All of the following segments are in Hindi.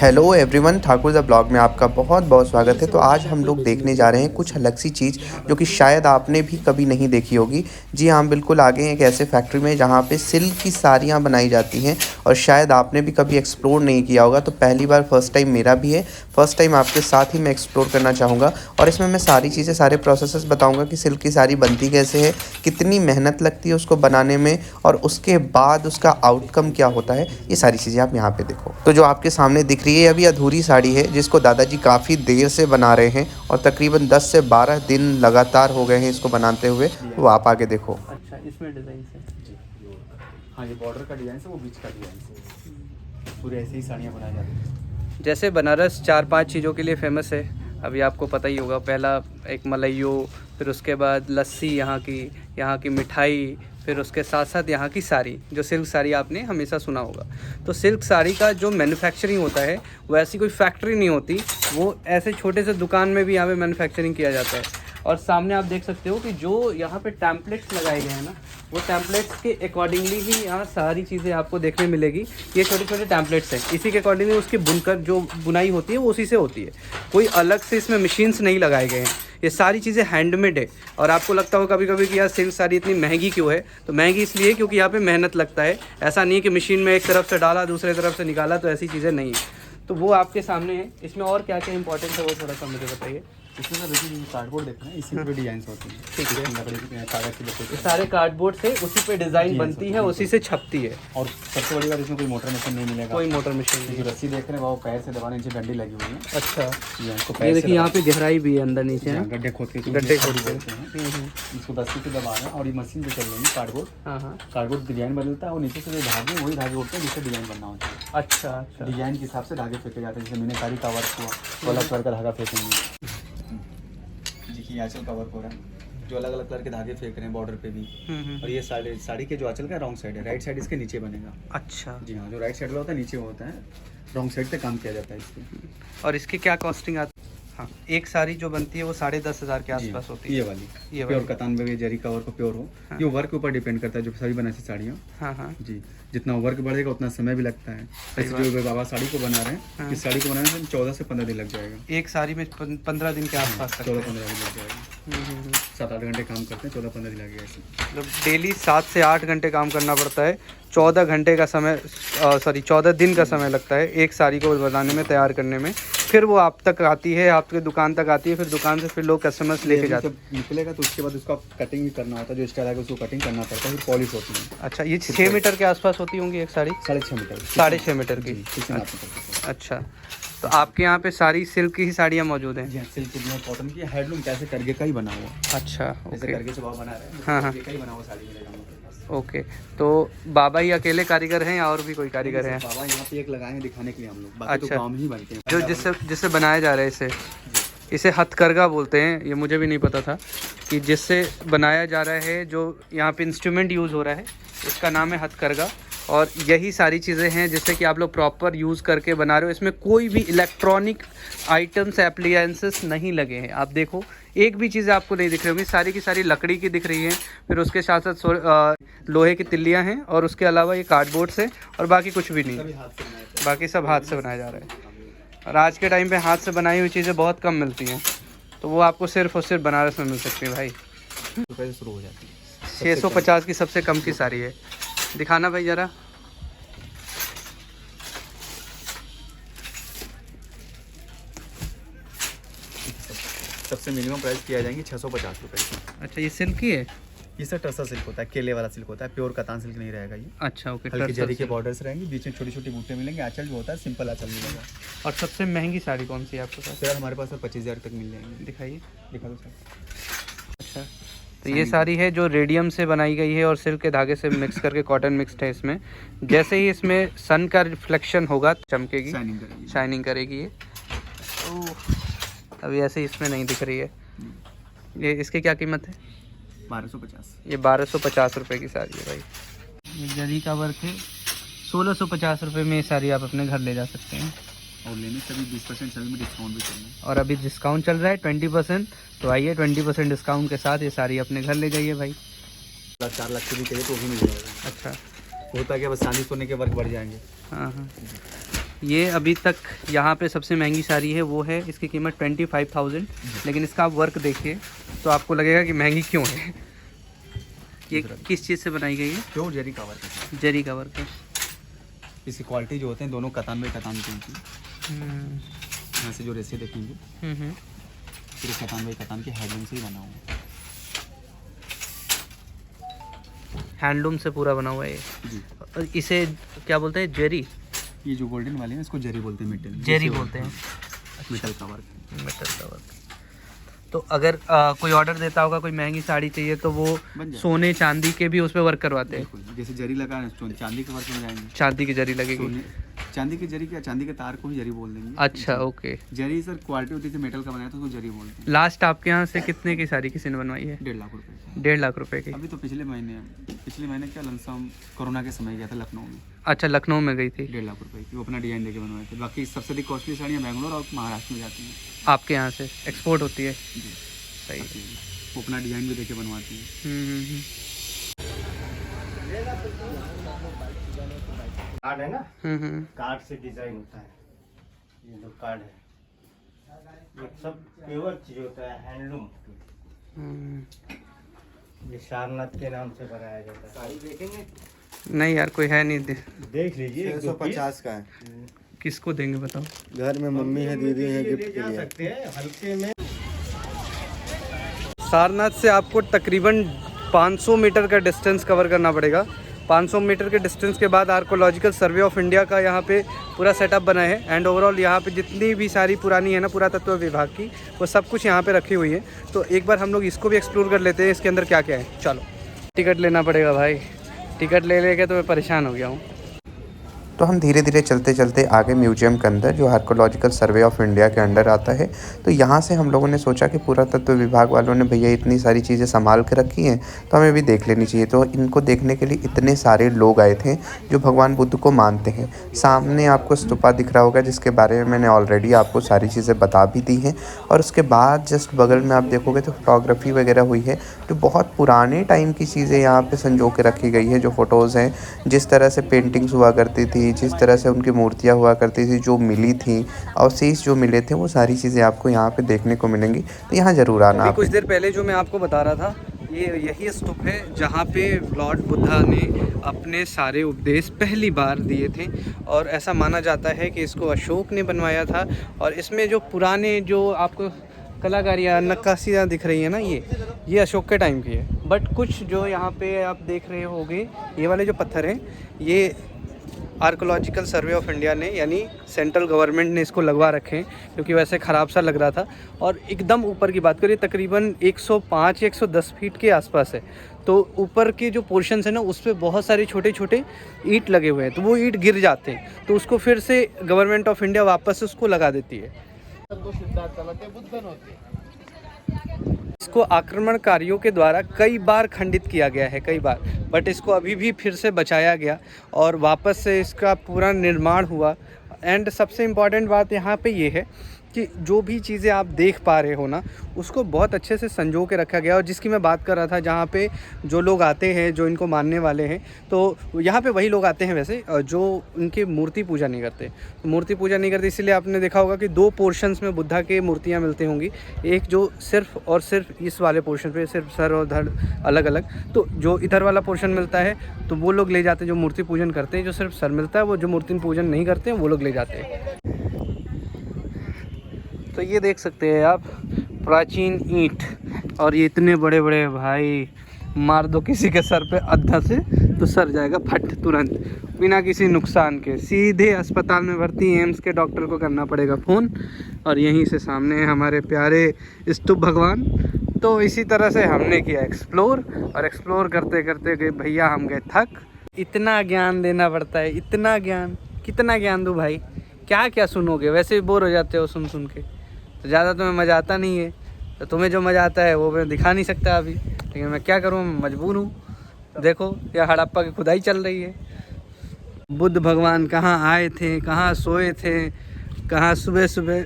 Hello everyone, Thakur the blog में आपका बहुत बहुत स्वागत है। तो आज हम लोग देखने जा रहे हैं कुछ अलग सी चीज़ जो कि शायद आपने भी कभी नहीं देखी होगी। जी हाँ, हम बिल्कुल आगे हैं एक ऐसे फैक्ट्री में जहाँ पे सिल्क की साड़ियाँ बनाई जाती हैं और शायद आपने भी कभी एक्सप्लोर नहीं किया होगा। तो पहली बार फर्स्ट टाइम मेरा भी है, फर्स्ट टाइम आपके साथ ही मैं एक्सप्लोर करना चाहूँगा और इसमें मैं सारी चीज़ें, सारे प्रोसेसेस बताऊँगा कि सिल्क की साड़ी बनती कैसे है, कितनी मेहनत लगती है उसको बनाने में और उसके बाद उसका आउटकम क्या होता है। ये सारी चीज़ें आप यहाँ पे देखो। तो जो आपके सामने दिख रही है अभी अधूरी साड़ी है जिसको दादाजी काफ़ी देर से बना रहे हैं और तकरीबन 10 से 12 दिन लगातार हो गए हैं इसको बनाते हुए। वो आप आगे देखो। अच्छा, इसमें डिज़ाइन से जी। हाँ, ये बॉर्डर का डिज़ाइन है, वो बीच का डिज़ाइन है। पूरे ऐसे ही साड़ियाँ बनाई जाती हैं। जैसे बनारस 4-5 चीज़ों के लिए फेमस है, अभी आपको पता ही होगा। पहला एक मलाइयो, फिर उसके बाद लस्सी, यहाँ की मिठाई, फिर उसके साथ साथ यहाँ की साड़ी, जो सिल्क साड़ी आपने हमेशा सुना होगा। तो सिल्क साड़ी का जो मैन्युफैक्चरिंग होता है वो ऐसी कोई फैक्ट्री नहीं होती, वो ऐसे छोटे से दुकान में भी यहाँ पे मैन्युफैक्चरिंग किया जाता है। और सामने आप देख सकते हो कि जो यहाँ पे टैम्पलेट्स लगाए गए हैं ना, वो टैम्पलेट्स के अकॉर्डिंगली ही यहाँ सारी चीज़ें आपको देखने मिलेगी। ये छोटे छोटे टैम्पलेट्स हैं, इसी के अकॉर्डिंगली उसकी बुनकर जो बुनाई होती है वो उसी से होती है। कोई अलग से इसमें मशीन्स नहीं लगाए गए हैं, ये सारी चीज़ें हैंडमेड है। और आपको लगता हो कभी कभी कि यार सिल्क साड़ी इतनी महंगी क्यों है, तो महंगी इसलिए क्योंकि यहाँ पे मेहनत लगता है। ऐसा नहीं है कि मशीन में एक तरफ से डाला दूसरे तरफ से निकाला, तो ऐसी चीज़ें नहीं है। तो वो आपके सामने है। इसमें और क्या क्या इंपॉर्टेंट है वो थोड़ा सा मुझे बताइए। इसमें सर देखिए कार्डबोर्ड देख रहे हैं, इसी पे डिजाइन होती हैं। ठीक है, लकड़ी के कागज के ये बच्चे सारे कार्डबोर्ड से उसी पे डिज़ाइन बनती है, उसी से छपती है। और सबसे बड़ी बात, इसमें कोई मोटर मशीन नहीं मिलेगा। कोई मोटर मशीन ये जो रस्सी देख रहे हैं वो पैर से दबाने, नीचे डंडी लगी हुई है। अच्छा, ये इसको ये पैर देखिए यहाँ पे गहराई भी है अंदर नीचे है। गड्ढे खोद के गड्ढे खोद के। बोलते हैं। इसको रस्सी से दबा रहे हैं और ये मशीन पे चल रही है कार्डबोर्ड। हाँ, कार्डबोर्ड डिजाइन बदलता है और नीचे से जो धागे, वही धागे उठते हैं जिससे डिजाइन बनना होता है। अच्छा, डिजाइन के हिसाब से धागे फेंके जाते हैं। जैसे मैंने साड़ी का वर्क हुआ तो अलग कलर का धागा फेंकेंगे। देखिए आंचल का वर्क हो रहा है, जो अलग अलग कलर के धागे फेंक रहे हैं बॉर्डर पे भी। और ये साड़ी के जो आंचल का रॉन्ग साइड है, राइट साइड इसके नीचे बनेगा। अच्छा जी हाँ, जो राइट साइड वाला होता है नीचे होता है, रॉन्ग साइड पे काम किया जाता है इसकी। और इसकी क्या कॉस्टिंग आती है? हाँ, एक साड़ी जो बनती है वो 10,500 के आसपास होती है। ये वाली प्योर कतान में जरी का वर्क प्योर हो। हाँ। ये वर्क के ऊपर डिपेंड करता है, जो सभी बनाती साड़ियाँ। हाँ, जी, जितना वर्क बढ़ेगा उतना समय भी लगता है। ऐसे जो बाबा साड़ी को बना रहे हैं, हाँ। इस साड़ी को बनाने में 14 से 15 दिन लग जाएगा। एक साड़ी में 15 दिन के आसपास तक। 14-15 दिन लग जाएगा। 7-8 घंटे काम करते हैं, 14-15 दिन लगेगा ऐसे। मतलब डेली 7 से 8 घंटे काम करना पड़ता है। 14 घंटे का समय, 14 दिन का समय लगता है एक साड़ी को बनाने में, तैयार करने में। फिर वो आप तक आती है, आपके दुकान तक आती है, फिर दुकान से फिर लोग कस्टमर्स लेके जाते हैं। जब निकलेगा तो उसके बाद उसका कटिंग भी करना होता है, जो स्टाइल आएगा उसको कटिंग करना पड़ता है, फिर पॉलिश होती है। अच्छा, ये 6 मीटर के आसपास होती होंगी एक साड़ी? 6.5 मीटर। 6.5 मीटर की। अच्छा, अच्छा, तो आपके यहाँ पे सारी सिल्क की ही साड़ियाँ मौजूद हैं? जी हाँ, सिल्क की कॉटन की, हैंडलूम कैसे करके का ही बना हुआ। अच्छा, जैसे ओके। करके सुबह बना रहे हैं, हाँ, हाँ। करके का ही बना हुआ साड़ी मिलेगा हम लोग के पास। ओके, तो बाबा ही अकेले कारीगर हैं या और भी कोई कारीगर हैं? बाबा यहाँ पे एक लगाए हैं दिखाने के लिए हम लोग, बाकी तो अच्छा। गाँव में ही बनते हैं। जो जिससे बनाया जा रहा है इसे हथकरघा बोलते हैं। ये मुझे भी नहीं पता था कि जिससे बनाया जा रहा है, जो यहाँ पे इंस्ट्रूमेंट यूज़ हो रहा है, इसका नाम है हथकरघा। और यही सारी चीज़ें हैं जिससे कि आप लोग प्रॉपर यूज़ करके बना रहे हो। इसमें कोई भी इलेक्ट्रॉनिक आइटम्स, एप्लायंसेस नहीं लगे हैं। आप देखो, एक भी चीज़ आपको नहीं दिख रही होगी, सारी की सारी लकड़ी की दिख रही हैं। फिर उसके साथ साथ लोहे की तिल्लियाँ हैं और उसके अलावा ये कार्डबोर्ड से, और बाकी कुछ भी नहीं, बाकी सब हाथ से बनाया जा रहा है। और आज के टाइम पे हाथ से बनाई हुई चीज़ें बहुत कम मिलती हैं, तो वो आपको सिर्फ और सिर्फ बनारस में मिल सकती है भाई। रुपये से शुरू हो जाती है। 650 की सबसे कम की साड़ी है। दिखाना भाई ज़रा। सबसे मिनिमम प्राइस किया जाएंगे 650 रुपये की। अच्छा, ये सिल्क की है? ये सर टसा सिल्क होता है, केले वाला सिल्क होता है, प्योर कतान सिल्क नहीं रहेगा ये। अच्छा, ओके। हल्की जरी के बॉर्डर्स रहेंगे, बीच में छोटी छोटी बूटे मिलेंगे, आंचल भी होता है, सिंपल आंचल मिलेगा। और सबसे महंगी साड़ी कौन सी है आपके पास? सर हमारे पास सर 25,000 तक मिल जाएंगे। दिखाइए। दिखा दो सर। अच्छा, तो ये साड़ी है जो रेडियम से बनाई गई है और सिल्क के धागे से मिक्स करके कॉटन मिक्सड है इसमें। जैसे ही इसमें सन का रिफ्लेक्शन होगा, चमकेगी, शाइनिंग करेगी ये। अभी ऐसे इसमें नहीं दिख रही है। ये इसकी क्या कीमत है? 1250। ये 1250 रुपये की साड़ी है भाई। ये जरी का वर्क है। 1650 रुपये में ये साड़ी आप अपने घर ले जा सकते हैं। और लेने सभी 20% सभी में डिस्काउंट भी चल रहा है। और अभी डिस्काउंट चल रहा है 20%, तो आइए 20% डिस्काउंट के साथ ये साड़ी अपने घर ले जाइए भाई। 4 लाख की भी चाहिए तो भी मिल जाएगा। अच्छा, होता है कि बस शादी सोने के वर्क बढ़ जाएंगे। हाँ, ये अभी तक यहाँ पे सबसे महंगी साड़ी है, वो है इसकी कीमत 25,000। लेकिन इसका आप वर्क देखिए तो आपको लगेगा कि महंगी क्यों है। ये किस चीज़ से बनाई गई है? प्योर जरी का वर्क है। जरी का वर्क है। इसकी क्वालिटी जो होते हैं दोनों कतान बाई कतान की होती है। यहाँ से जो रेसे देखेंगे फिर कतान बाई कतान के हैंडलूम से ही बना हुआ है। हैंडलूम से पूरा बना हुआ है ये। जी। और इसे क्या बोलते हैं? जरी? ये जो गोल्डन वाले हैं इसको जरी बोलते हैं, मेटल जरी बोलते हैं। मेटल का वर्क। मेटल का वर्क। तो अगर कोई ऑर्डर देता होगा, कोई महंगी साड़ी चाहिए तो वो बन जाए। सोने चांदी के भी उस पर वर्क करवाते हैं। बिल्कुल, जैसे जरी लगा चांदी के वर्क में जाएंगे। चांदी की जरी लगेगी। चांदी की जरी क्या, चांदी के तार को ही जरी बोल देंगे। अच्छा, ओके। जरी सर क्वालिटी होती है मेटल का बनाया तो उसको जरी बोलते हैं। लास्ट आपके यहाँ से कितने की साड़ी किसी ने बनवाई है? 1.5 लाख रुपए। 1.5 लाख रुपए की? अभी तो पिछले महीने क्या लमसम कोरोना के समय गया था लखनऊ में। अच्छा, लखनऊ में गई थी। 1.5 लाख रुपए की वो अपना डिजाइन देके बनवाए थे। बाकी सबसे अधिक कॉस्टली साड़ियाँ बैंगलोर और महाराष्ट्र में जाती हैं। आपके यहाँ से एक्सपोर्ट होती है? जी सही। वो अपना डिजाइन भी देके बनवाती हैं। कार्ड है ना, हम्म। कार्ड से डिजाइन होता है। ये जो कार्ड है ये सब प्योर चीज होता है, हैंडलूम। ये सारनाथ के नाम से बनाया जाता है। साड़ी देखेंगे? नहीं यार, कोई है नहीं देख लीजिए। 150 का है। किसको देंगे बताओ? घर में मम्मी है, दीदी है, गिफ्ट के लिए सकते हैं हल्के में। सारनाथ से आपको तकरीबन 500 मीटर का डिस्टेंस कवर करना पड़ेगा। 500 मीटर के डिस्टेंस के बाद आर्कोलॉजिकल सर्वे ऑफ इंडिया का यहाँ पे पूरा सेटअप बना है। एंड ओवरऑल यहाँ पे जितनी भी सारी पुरानी है ना पुरातत्व विभाग की, वो सब कुछ यहाँ पे रखी हुई है। तो एक बार हम लोग इसको भी एक्सप्लोर कर लेते हैं, इसके अंदर क्या क्या है। चलो। टिकट लेना पड़ेगा भाई, टिकट ले लेके तो मैं परेशान हो गया हूँ। तो हम धीरे धीरे चलते चलते आगे म्यूजियम के अंदर, जो आर्कोलॉजिकल सर्वे ऑफ इंडिया के अंडर आता है। तो यहाँ से हम लोगों ने सोचा कि पुरातत्व विभाग वालों ने भैया इतनी सारी चीज़ें संभाल के रखी हैं तो हमें भी देख लेनी चाहिए। तो इनको देखने के लिए इतने सारे लोग आए थे जो भगवान बुद्ध को मानते हैं। सामने आपको स्तूपा दिख रहा होगा जिसके बारे में मैंने ऑलरेडी आपको सारी चीज़ें बता भी दी हैं। और उसके बाद जस्ट बगल में आप देखोगे तो फोटोग्राफी वगैरह हुई है, जो बहुत पुराने टाइम की चीज़ें यहाँ पर संजो के रखी गई है। जो फ़ोटोज़ हैं, जिस तरह से पेंटिंग्स हुआ करती थी, जिस तरह से उनकी मूर्तियाँ हुआ करती थी, जो मिली थी, अवशेष जो मिले थे, वो सारी चीज़ें आपको यहाँ पे देखने को मिलेंगी। तो यहाँ ज़रूर आना। अभी कुछ देर पहले जो मैं आपको बता रहा था, ये यही स्तूप है जहाँ पे लॉर्ड बुद्धा ने अपने सारे उपदेश पहली बार दिए थे। और ऐसा माना जाता है कि इसको अशोक ने बनवाया था। और इसमें जो पुराने जो आपको कलाकारियाँ नक्काशियाँ दिख रही हैं ना, ये अशोक के टाइम की है। बट कुछ जो यहाँ पे आप देख रहे होंगे, ये वाले जो पत्थर हैं, ये आर्कोलॉजिकल सर्वे ऑफ इंडिया ने यानी सेंट्रल गवर्नमेंट ने इसको लगवा रखे हैं, क्योंकि वैसे ख़राब सा लग रहा था। और एकदम ऊपर की बात करिए, तकरीबन 105 या 110 फीट के आसपास है। तो ऊपर के जो पोर्शंस है ना, उस पर बहुत सारे छोटे छोटे ईंट लगे हुए हैं। तो वो ईंट गिर जाते हैं, तो उसको फिर से गवर्नमेंट ऑफ इंडिया वापस उसको लगा देती है। इसको आक्रमणकारियों के द्वारा कई बार खंडित किया गया है, कई बार, बट इसको अभी भी फिर से बचाया गया और वापस से इसका पूरा निर्माण हुआ। एंड सबसे इम्पॉर्टेंट बात यहाँ पे ये है कि जो भी चीज़ें आप देख पा रहे हो ना, उसको बहुत अच्छे से संजो के रखा गया। और जिसकी मैं बात कर रहा था, जहाँ पे जो लोग आते हैं, जो इनको मानने वाले हैं, तो यहाँ पे वही लोग आते हैं वैसे जो उनकी मूर्ति पूजा नहीं करते। तो मूर्ति पूजा नहीं करते, इसीलिए आपने देखा होगा कि 2 पोर्शंस में बुद्धा के मूर्तियाँ मिलती होंगी। एक जो सिर्फ और सिर्फ इस वाले पोर्शन पे सिर्फ सर और धड़ अलग अलग, तो जो इधर वाला पोर्शन मिलता है तो वो लोग ले जाते हैं जो मूर्ति पूजन करते हैं। जो सिर्फ सर मिलता है, वो जो मूर्ति पूजन नहीं करते हैं वो लोग ले जाते हैं। तो ये देख सकते हैं आप, प्राचीन ईंट। और ये इतने बड़े बड़े भाई, मार दो किसी के सर पे अद्धा से तो सर जाएगा फट तुरंत, बिना किसी नुकसान के। सीधे अस्पताल में भर्ती एम्स के डॉक्टर को करना पड़ेगा फ़ोन। और यहीं से सामने है हमारे प्यारे स्तूप भगवान। तो इसी तरह से हमने किया एक्सप्लोर, और एक्सप्लोर करते करते गए भैया हम गए थक। इतना ज्ञान देना पड़ता है, इतना ज्ञान, कितना ज्ञान दूँ भाई, क्या क्या सुनोगे, वैसे भी बोर हो जाते हो सुन सुन के। तो ज़्यादा तुम्हें मज़ा आता नहीं है, तो तुम्हें जो मज़ा आता है वो मैं दिखा नहीं सकता अभी, लेकिन मैं क्या करूँ, मजबूर हूँ। देखो ये हड़प्पा की खुदाई चल रही है। बुद्ध भगवान कहाँ आए थे, कहाँ सोए थे, कहाँ सुबह सुबह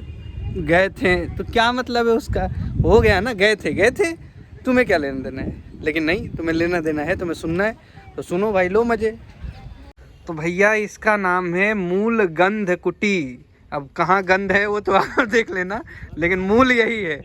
गए थे, तो क्या मतलब है उसका? हो गया ना, गए थे, तुम्हें क्या लेना देना है? लेकिन नहीं, तुम्हें लेना देना है, तुम्हें सुनना है तो सुनो भाई, लो मज़े। तो भैया इसका नाम है मूल गंध कुटी। अब कहाँ गंध है वो तो आप देख लेना, लेकिन मूल यही है।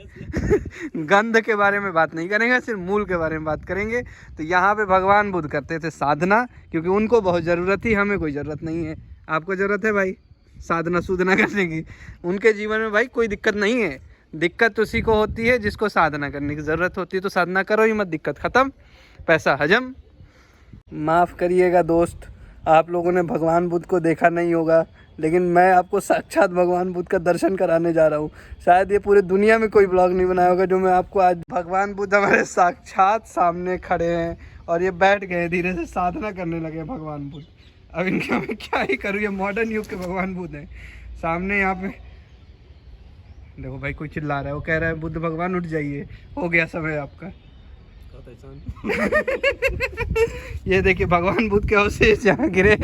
गंध के बारे में बात नहीं करेंगे, सिर्फ मूल के बारे में बात करेंगे। तो यहाँ पे भगवान बुद्ध करते थे साधना, क्योंकि उनको बहुत ज़रूरत थी, हमें कोई ज़रूरत नहीं है। आपको ज़रूरत है भाई साधना सूधना करने की? उनके जीवन में भाई कोई दिक्कत नहीं है। दिक्कत उसी को होती है जिसको साधना करने की ज़रूरत होती है। तो साधना करो ही मत, दिक्कत ख़त्म, पैसा हजम। माफ़ करिएगा दोस्त, आप लोगों ने भगवान बुद्ध को देखा नहीं होगा, लेकिन मैं आपको साक्षात भगवान बुद्ध का दर्शन कराने जा रहा हूँ। शायद ये पूरे दुनिया में कोई ब्लॉग नहीं बनाया होगा जो मैं आपको आज। भगवान बुद्ध हमारे साक्षात सामने खड़े हैं और ये बैठ गए, धीरे से साधना करने लगे भगवान बुद्ध। अब इनके मैं क्या ही करूँ, ये मॉडर्न युग के भगवान बुद्ध हैं सामने। यहाँ पे देखो भाई, कोई चिल्ला रहा है, वो कह रहा है बुद्ध भगवान उठ जाइए, हो गया समय आपका। ये देखिए भगवान बुद्ध के अवशेष जहाँ गिरे।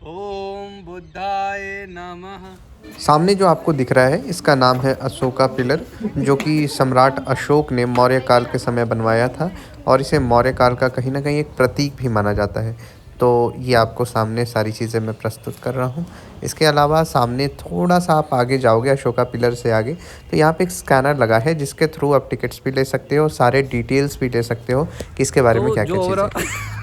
ओम बुद्धाय नमः। सामने जो आपको दिख रहा है इसका नाम है अशोका पिलर, जो कि सम्राट अशोक ने मौर्य काल के समय बनवाया था और इसे मौर्य काल का कहीं ना कहीं एक प्रतीक भी माना जाता है। तो ये आपको सामने सारी चीज़ें मैं प्रस्तुत कर रहा हूँ। इसके अलावा सामने थोड़ा सा आप आगे जाओगे, अशोका पिलर से आगे, तो यहाँ पे एक स्कैनर लगा है जिसके थ्रू आप टिकट्स भी ले सकते हो, सारे डिटेल्स भी ले सकते हो कि इसके बारे में क्या क्या चीज़ें हैं।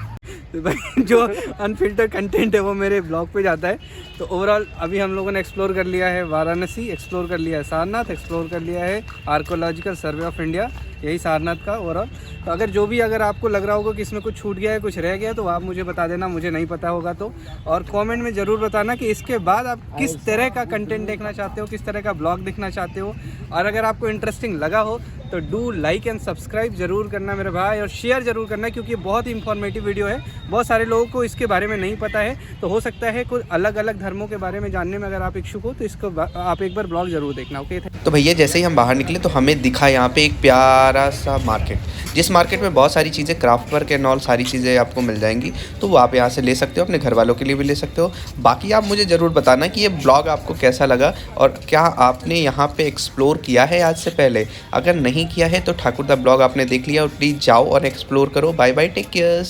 तो भाई जो अनफिल्टर कंटेंट है वो मेरे ब्लॉग पे जाता है। तो ओवरऑल अभी हम लोगों ने एक्सप्लोर कर लिया है वाराणसी, एक्सप्लोर कर लिया है सारनाथ, एक्सप्लोर कर लिया है आर्कोलॉजिकल सर्वे ऑफ इंडिया, यही सारनाथ का ओवरऑल। तो अगर आपको लग रहा होगा कि इसमें कुछ छूट गया है, कुछ रह गया, तो आप मुझे बता देना, मुझे नहीं पता होगा तो। और कमेंट में ज़रूर बताना कि इसके बाद आप किस तरह का कंटेंट देखना चाहते हो, किस तरह का ब्लॉग देखना चाहते हो। और अगर आपको इंटरेस्टिंग लगा हो तो डू लाइक एंड सब्सक्राइब ज़रूर करना मेरे भाई, और शेयर ज़रूर करना, क्योंकि ये बहुत ही इंफॉर्मेटिव वीडियो है। बहुत सारे लोगों को इसके बारे में नहीं पता है, तो हो सकता है कुछ अलग अलग धर्मों के बारे में जानने में अगर आप इच्छुक हो तो इसको आप एक बार ब्लॉग ज़रूर देखना। ओके, तो भैया जैसे ही हम बाहर निकले तो हमें दिखा यहाँ पे एक प्यारा सा मार्केट, जिस मार्केट में बहुत सारी चीज़ें, क्राफ्ट वर्क एंड ऑल सारी चीज़ें आपको मिल जाएंगी। तो वो आप यहाँ से ले सकते हो, अपने घर वालों के लिए भी ले सकते हो। बाकी आप मुझे ज़रूर बताना कि ये ब्लॉग आपको कैसा लगा और क्या आपने यहाँ पे एक्सप्लोर किया है आज से पहले। अगर नहीं किया है तो ठाकुर दा ब्लॉग आपने देख लिया और प्लीज़ जाओ और एक्सप्लोर करो। Bye bye, take care.